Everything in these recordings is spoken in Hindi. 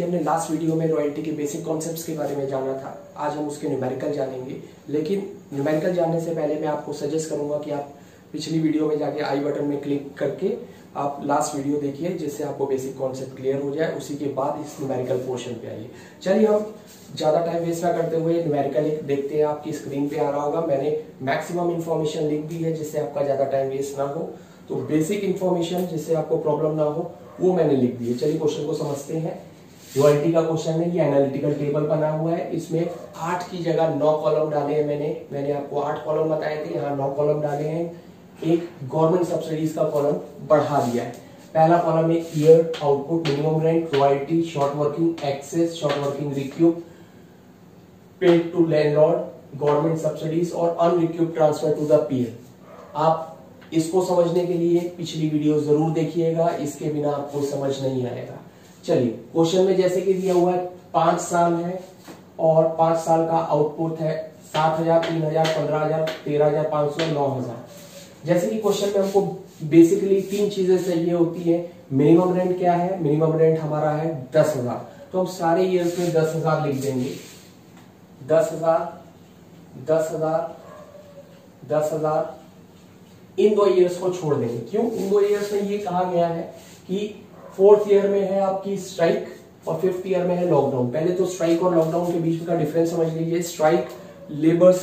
हमने लास्ट वीडियो में रॉयल्टी के बेसिक कॉन्सेप्ट्स के बारे में जाना था। आज हम उसके न्यूमेरिकल जानेंगे, लेकिन न्यूमेरिकल जानने से पहले मैं आपको सजेस्ट करूंगा कि आप पिछली वीडियो में जाके आई बटन में क्लिक करके आप लास्ट वीडियो देखिए, जिससे आपको बेसिक कॉन्सेप्ट क्लियर हो जाए। उसी के बाद इस न्यूमेरिकल पोर्शन पे आइए। चलिए हम ज्यादा टाइम वेस्ट ना करते हुए न्यूमेरिकल एक देखते हैं। आपकी स्क्रीन पे आ रहा होगा, मैंने मैक्सिमम इन्फॉर्मेशन लिख दी है जिससे आपका ज्यादा टाइम वेस्ट ना हो। तो बेसिक इन्फॉर्मेशन जिससे आपको प्रॉब्लम ना हो वो मैंने लिख दी है। चलिए क्वेश्चन को समझते हैं। रॉयल्टी का क्वेश्चन है, ये एनालिटिकल टेबल बना हुआ है। इसमें 8 की जगह 9 कॉलम डाले हैं। मैंने आपको 8 कॉलम बताए थे, यहाँ 9 कॉलम डाले हैं। एक गवर्नमेंट सब्सिडीज का कॉलम बढ़ा दिया है। पहला कॉलम है year, output, minimum rent, royalty, short working, excess, short working recoup, paid to landlord, government subsidies और unrecouped transfer to the peer. आप इसको समझने के लिए पिछली वीडियो जरूर देखिएगा, इसके बिना आपको समझ नहीं आएगा। चलिए क्वेश्चन में जैसे कि दिया हुआ है 5 साल है और 5 साल का आउटपुट है 7,000, 3,000, 15,000, 13,500, 9,000। जैसे कि क्वेश्चन में हमको बेसिकली 3 चीजें चाहिए होती है। मिनिमम रेंट क्या है? मिनिमम रेंट हमारा है 10,000, तो हम सारे ईयर्स में 10,000 लिख देंगे। 10,000, 10,000, 10,000। इन 2 ईयर्स को छोड़ देंगे। क्यों? इन 2 ईयर्स में ये कहा गया है कि 4th ईयर में है आपकी स्ट्राइक और 5th ईयर में है लॉकडाउन। पहले तो स्ट्राइक और लॉकडाउन के बीच का डिफरेंस समझ लीजिए। स्ट्राइक लेबर्स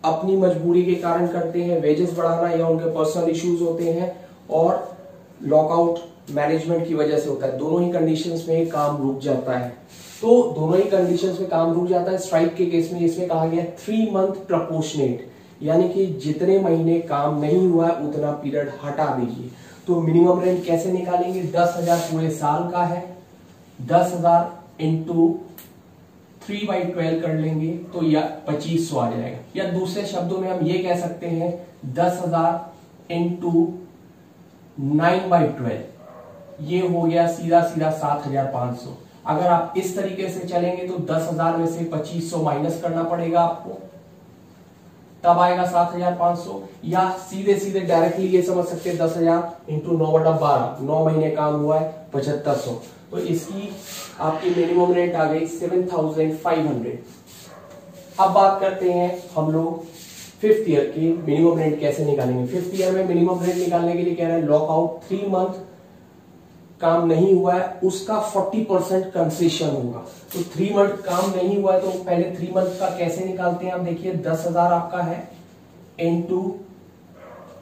अपनी मजबूरी के कारण करते हैं, वेजेस बढ़ाना या उनके पर्सनल इश्यूज होते हैं, और लॉकआउट मैनेजमेंट की वजह से होता है। दोनों ही कंडीशंस में काम रुक जाता है। तो दोनों ही कंडीशंस में काम रुक जाता है। स्ट्राइक के केस में इसमें कहा गया 3 मंथ प्रपोर्शनेट, यानी कि जितने महीने काम नहीं हुआ है उतना पीरियड हटा दीजिए। तो मिनिमम रेंट कैसे निकालेंगे? 10,000 पूरे साल का है, 10,000 इंटू 3/12 कर लेंगे तो या 2500 आ जाएगा। या दूसरे शब्दों में हम ये कह सकते हैं 10,000 इंटू 9/12, ये हो गया सीधा सीधा 7,500। अगर आप इस तरीके से चलेंगे तो 10,000 में से 2500 माइनस करना पड़ेगा आपको, तब आएगा 7,500। या सीधे सीधे डायरेक्टली ये समझ सकते हैं 10,000 इंटू 9/12, 9 महीने काम हुआ है 7,500, तो इसकी आपकी मिनिमम रेंट आ गई 7,500। अब बात करते हैं हम लोग 5th ईयर की मिनिमम रेंट कैसे निकालेंगे। 5th ईयर में मिनिमम रेंट निकालने के लिए कह रहे हैं लॉकआउट 3 मंथ काम नहीं हुआ है उसका 40% कंसेशन होगा। तो 3 मंथ काम नहीं हुआ है तो पहले 3 मंथ का कैसे निकालते हैं आप देखिए। 10,000 आपका है इंटू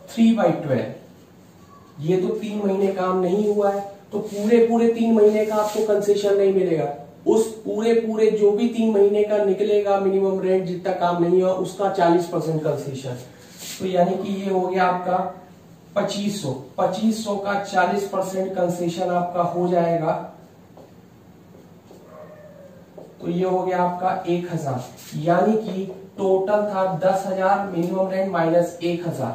3/12, ये तो 3 महीने काम नहीं हुआ है, तो पूरे 3 महीने का आपको कंसेशन नहीं मिलेगा। उस पूरे जो भी 3 महीने का निकलेगा मिनिमम रेंट, जितना काम नहीं हुआ उसका 40% कंसेशन। तो यानी कि ये हो गया आपका 2500 का 40% कंसेशन आपका हो जाएगा, तो ये हो गया आपका 1,000। यानी कि टोटल था 10,000 मिनिमम रेंट माइनस 1,000,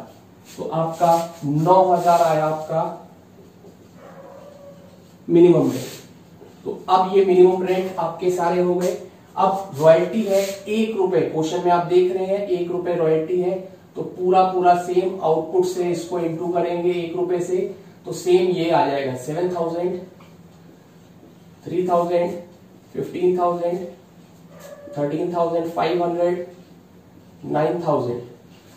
तो आपका 9,000 आया आपका मिनिमम रेंट। तो अब ये मिनिमम रेंट आपके सारे हो गए। अब रॉयल्टी है 1 रुपए, क्वेश्चन में आप देख रहे हैं 1 रुपए रॉयल्टी है, तो पूरा सेम आउटपुट से इसको इंटू करेंगे 1 रुपए से, तो सेम ये आ जाएगा 7,000, 3,000, 15,000, 13,500, 9,000।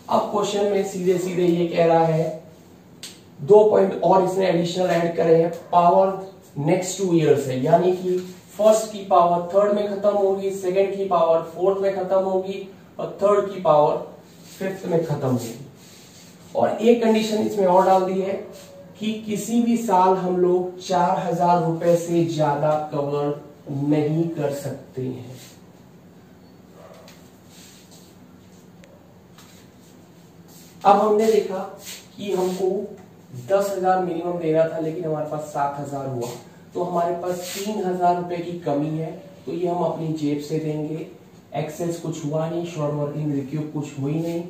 अब क्वेश्चन में सीधे सीधे ये कह रहा है 2 पॉइंट और इसने एडिशनल ऐड करे हैं। पावर नेक्स्ट 2 ईयर्स है, यानी कि फर्स्ट की पावर 3rd में खत्म होगी, सेकंड की पावर 4th में खत्म होगी और 3rd की पावर 5th में खत्म होगी। और एक कंडीशन इसमें और डाल दी है कि किसी भी साल हम लोग 4,000 रुपए से ज्यादा कवर नहीं कर सकते हैं। अब हमने देखा कि हमको 10,000 मिनिमम देना था, लेकिन हमारे पास 7,000 हुआ, तो हमारे पास 3,000 रुपए की कमी है, तो ये हम अपनी जेब से देंगे। एक्सेस कुछ हुआ नहीं, शॉर्ट वर्किंग रिक्यूब कुछ हुई नहीं,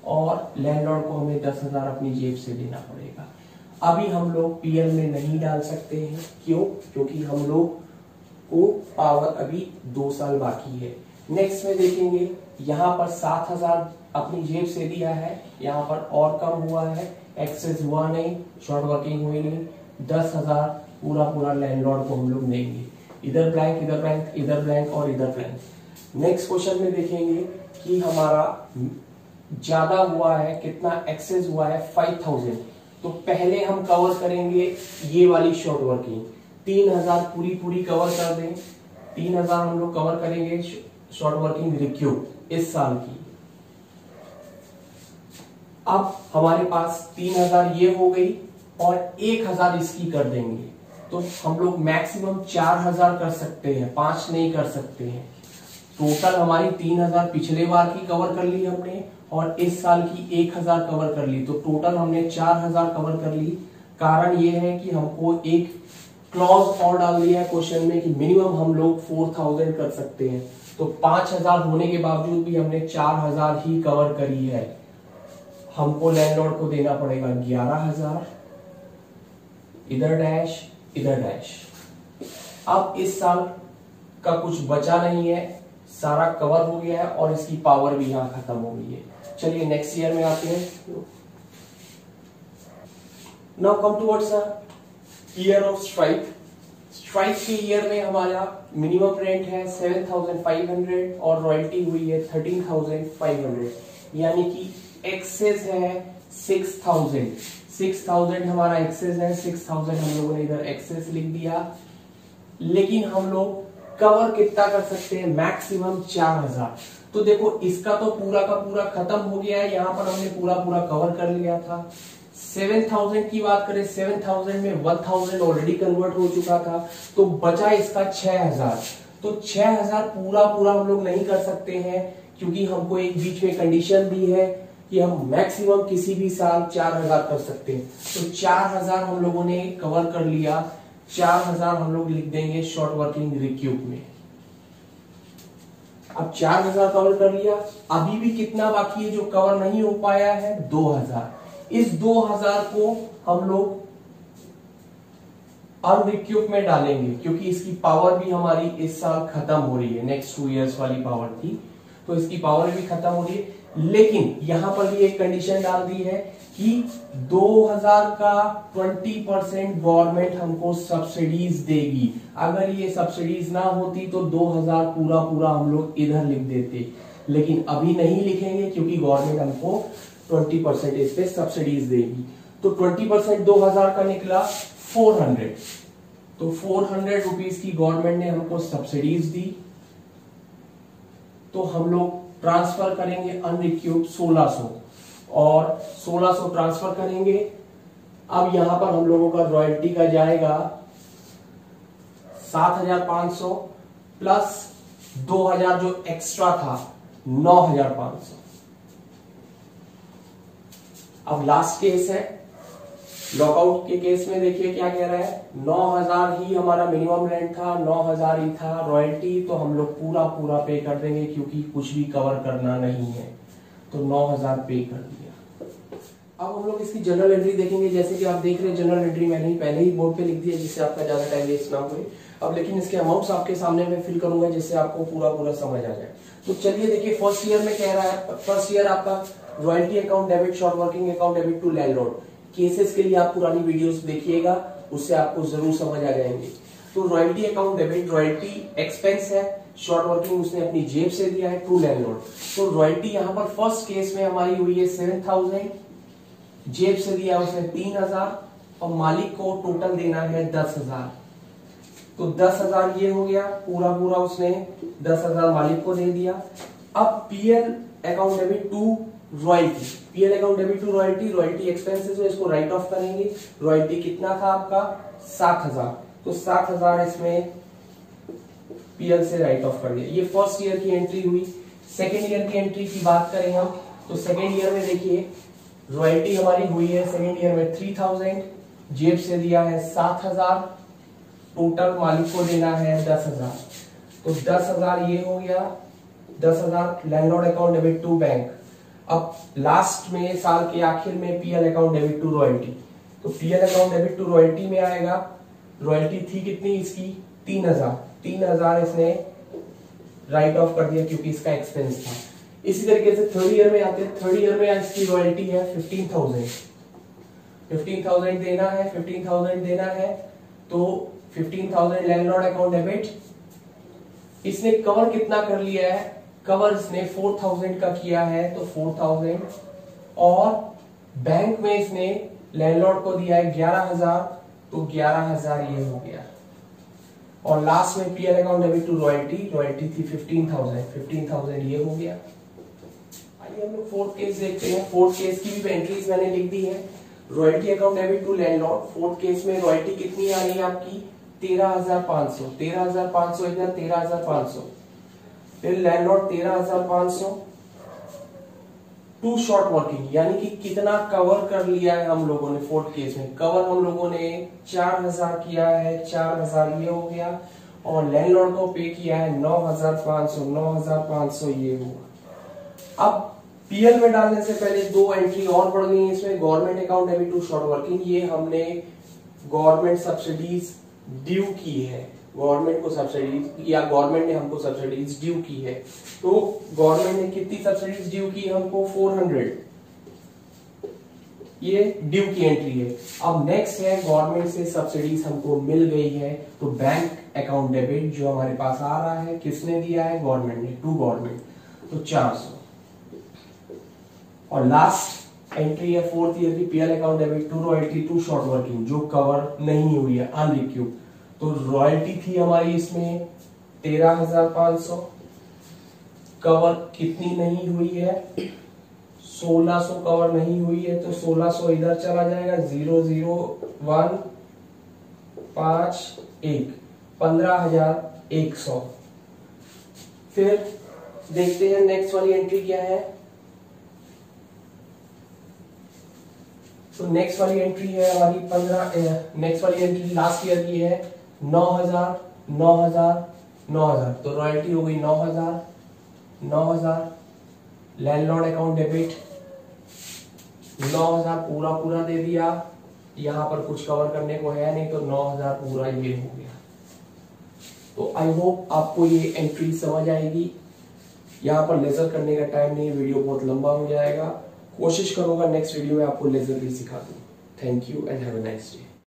और लैंडलॉर्ड को हमें 10,000 अपनी जेब से देना पड़ेगा। अभी हम लोग पीएल में नहीं डाल सकते हैं। क्यों? क्योंकि हम लोग को पावर अभी 2 साल बाकी है। नेक्स्ट में देखेंगे, यहाँ पर 7,000 अपनी जेब से दिया है, यहाँ पर और कम हुआ है, एक्सेस हुआ नहीं, शॉर्ट वर्किंग हुई नहीं, 10,000 पूरा लैंडलॉर्ड को हम लोग देंगे। इधर ब्लैंक, इधर ब्लैंक, इधर ब्लैंक और इधर ब्लैंक। नेक्स्ट क्वेश्चन में देखेंगे कि हमारा ज्यादा हुआ है, कितना एक्सेस हुआ है 5000। तो पहले हम कवर करेंगे ये वाली शॉर्ट वर्किंग, 3000 पूरी कवर कर दें। 3000 हम लोग कवर करेंगे शॉर्ट वर्किंग रिक्यूब इस साल की। अब हमारे पास 3000 ये हो गई और 1000 इसकी कर देंगे, तो हम लोग मैक्सिमम 4000 कर सकते हैं, 5 नहीं कर सकते हैं। टोटल हमारी 3000 पिछले बार की कवर कर ली हमने और इस साल की 1000 कवर कर ली, तो टोटल हमने 4000 कवर कर ली। कारण ये है कि हमको एक क्लॉज और डाल दिया है क्वेश्चन में कि मिनिमम हम लोग 4000 कर सकते हैं। तो 5000 होने के बावजूद भी हमने 4000 ही कवर करी है। हमको लैंडलॉर्ड को देना पड़ेगा 11000, इधर डैश, इधर डैश। अब इस साल का कुछ बचा नहीं है, सारा कवर हो गया है और इसकी पावर भी यहां खत्म हो गई है। चलिए नेक्स्ट ईयर में आते हैं। Now come towards year of strike. Strike के ईयर में हमारा मिनिमम रेंट है 7500 और रॉयल्टी हुई है 13500, यानी कि एक्सेस है 6000। 6000 हमारा एक्सेस है, 6000 हम लोगों ने इधर एक्सेस लिख दिया। लेकिन हम लोग कवर कितना कर सकते हैं, मैक्सिमम 4000। तो देखो इसका तो पूरा का पूरा खत्म हो गया है, यहां पर हमने पूरा कवर कर लिया था। 7000 की बात करें, 7000 में 1000 ऑलरेडी कन्वर्ट हो चुका था, तो बचा इसका 6000। तो 6000 पूरा हम लोग नहीं कर सकते हैं, क्योंकि हमको एक बीच में कंडीशन दी है कि हम मैक्सिमम किसी भी साल 4000 कर सकते हैं। तो 4000 हम लोगों ने कवर कर लिया, 4000 हम लोग लिख देंगे शॉर्ट वर्किंग रिक्यूब में। अब 4000 कवर कर लिया, अभी भी कितना बाकी है जो कवर नहीं हो पाया है, 2000। इस 2000 को हम लोग अनरिक्यूब में डालेंगे, क्योंकि इसकी पावर भी हमारी इस साल खत्म हो रही है, नेक्स्ट 2 इयर्स वाली पावर थी, तो इसकी पावर भी खत्म हो रही है। लेकिन यहां पर भी एक कंडीशन डाल दी है कि 2000 का 20% गवर्नमेंट हमको सब्सिडीज देगी। अगर ये सब्सिडीज ना होती तो 2000 पूरा हम लोग इधर लिख देते, लेकिन अभी नहीं लिखेंगे क्योंकि गवर्नमेंट हमको 20% इस पे सब्सिडीज देगी। तो 20% 2000 का निकला 400। तो 400 रुपीज की गवर्नमेंट ने हमको सब्सिडीज दी, तो हम लोग ट्रांसफर करेंगे अनरिक्यूब 1600 और 1600 ट्रांसफर करेंगे। अब यहां पर हम लोगों का रॉयल्टी का जाएगा 7500 प्लस 2000 जो एक्स्ट्रा था 9500। अब लास्ट केस है, लॉकआउट के केस में देखिए क्या कह रहा है, 9000 ही हमारा मिनिमम रेंट था, 9000 ही था रॉयल्टी, तो हम लोग पूरा पे कर देंगे क्योंकि कुछ भी कवर करना नहीं है, तो 9000 पे कर दिया। अब हम लोग इसकी जनरल एंट्री देखेंगे। जैसे कि आप देख रहे हैं जनरल एंट्री मैंने ही पहले ही बोर्ड पे लिख दिया, जिससे आपका ज्यादा टाइम वेस्ट ना हुए। अब लेकिन इसके अमाउंट्स आपके सामने मैं फिल करूंगा जिससे आपको पूरा समझ आ जाए। तो चलिए देखिए, फर्स्ट ईयर में कह रहा है, फर्स्ट ईयर आपका royalty account debit, short working account debit to landlord. Cases के लिए आप पुरानी वीडियोस देखिएगा, उससे आपको जरूर समझ आ जाएंगे। तो royalty account debit, royalty expense है, शॉर्ट वर्किंग उसने अपनी जेब से दिया है, टू लैंडलॉर्ड। तो रॉयल्टी यहां पर फर्स्ट केस में हमारी हुई है 7000, जेब से दिया उसने 3000 और मालिक को टोटल देना है 10000। तो 10000 ये हो गया, पूरा उसने 10000 मालिक को दे दिया। अब PL account debit to royalty, PL account debit to royalty, royalty expenses है, इसको राइट ऑफ करेंगे। रॉयल्टी कितना था आपका 7000, तो 7000 इसमें पीएल से राइट ऑफ कर दिया। ये फर्स्ट ईयर की एंट्री हुई। सेकेंड ईयर की एंट्री की बात करें हम, तो सेकेंड ईयर में देखिए रॉयल्टी हमारी हुई है सेकेंड ईयर में 3000, जेब से दिया है 7000, टोटल मालिक को देना है 10000। तो 10000 ये हो गया, 10000 landlord account debit to bank. अब लास्ट में साल के आखिर में PL account debit to royalty, तो PL account debit to royalty में आएगा, रॉयल्टी थी कितनी इसकी 3000 इसने राइट ऑफ कर दिया क्योंकि इसका एक्सपेंस था। इसी तरीके से थर्ड ईयर में आते हैं, थर्ड ईयर में इसकी रॉयल्टी है 15000 देना है, 15000 देना है, तो 15,000 लैंडलॉर्ड अकाउंट डेबिट। इसने कवर कितना कर लिया है, कवर इसने 4,000 का किया है तो 4,000, और बैंक में इसने लैंडलॉर्ड को दिया है 11,000 तो 11,000 ये हो गया। और लास्ट में PL account debit to royalty, royalty थी 15,000 ये हो गया। आइए हम लोग फोर्थ केस देखते हैं। फोर्थ केस की भी एंट्रीज मैंने लिख दी है। Royalty account debit to landlord, fourth case में रॉयल्टी कितनी आ रही है आपकी 13,500, 13,500 इधर 13,500, फिर लैंडलॉर्ड 13,500 टू शॉर्ट वर्किंग, यानी कि कितना कवर कर लिया है हम लोगों ने फोर्थ केस में, कवर हम लोगों ने 4,000 किया है, 4,000 ये हो गया, और लैंडलॉर्ड को पे किया है 9,500, 9,500 ये हुआ। अब पीएल में डालने से पहले दो एंट्री और बढ़ गई इसमें, government account debit to short working, ये हमने गवर्नमेंट सब्सिडीज ड्यू की है, गवर्नमेंट को सब्सिडीज या गवर्नमेंट ने हमको सब्सिडीज ड्यू की है। तो गवर्नमेंट ने कितनी सब्सिडीज ड्यू की हमको 400, ये ड्यू की एंट्री है। अब नेक्स्ट है गवर्नमेंट से सब्सिडीज हमको मिल गई है, तो बैंक अकाउंट डेबिट जो हमारे पास आ रहा है किसने दिया है, गवर्नमेंट ने, टू गवर्नमेंट, तो 400। और लास्ट एंट्री है फोर्थ ईयर की PL account debit to royalty to short working, जो कवर नहीं हुई है, अनरिक्यूब। तो रॉयल्टी थी हमारी इसमें 13,500, कवर कितनी नहीं हुई है 1600 कवर नहीं हुई है, तो 1600 इधर चला जाएगा, 00151, 15,100। फिर देखते हैं नेक्स्ट वाली एंट्री क्या है। तो नेक्स्ट वाली एंट्री है हमारी 15, नेक्स्ट वाली एंट्री लास्ट ईयर की है 9,000, 9,000, 9,000, तो रॉयल्टी हो गई 9,000, 9,000, लैंडलॉर्ड अकाउंट डेबिट 9,000 पूरा पूरा दे दिया, यहां पर कुछ कवर करने को है नहीं, तो 9,000 पूरा ये हो गया। तो आई होप आपको ये एंट्री समझ आएगी। यहाँ पर लेजर करने का टाइम नहीं, वीडियो बहुत लंबा हो जाएगा। कोशिश करूंगा नेक्स्ट वीडियो में आपको लेजर भी सिखा दूं। Thank you and have a nice day.